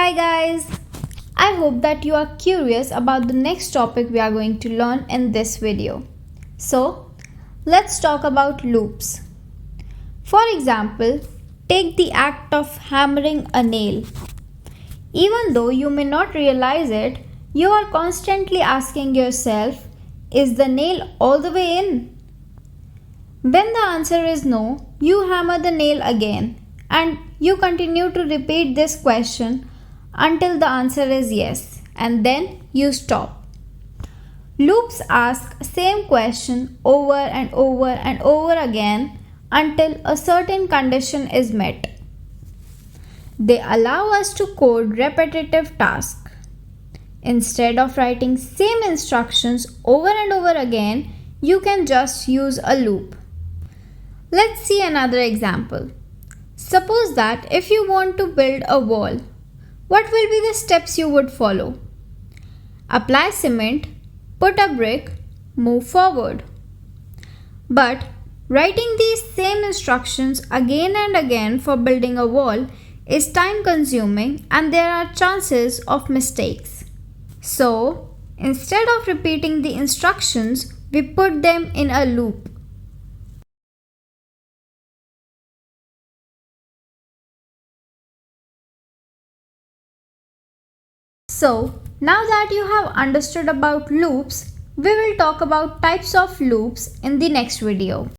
Hi guys! I hope that you are curious about the next topic we are going to learn in this video. So, let's talk about loops. For example, take the act of hammering a nail. Even though you may not realize it, you are constantly asking yourself, is the nail all the way in? When the answer is no, you hammer the nail again and you continue to repeat this question until the answer is yes, and then you stop. Loops ask same question over and over and over again until a certain condition is met. They allow us to code repetitive tasks. Instead of writing same instructions over and over again, you can just use a loop. Let's see another example. Suppose that if you want to build a wall, what will be the steps you would follow? Apply cement, put a brick, move forward. But writing these same instructions again and again for building a wall is time consuming and there are chances of mistakes. So, instead of repeating the instructions, we put them in a loop. So, now that you have understood about loops, we will talk about types of loops in the next video.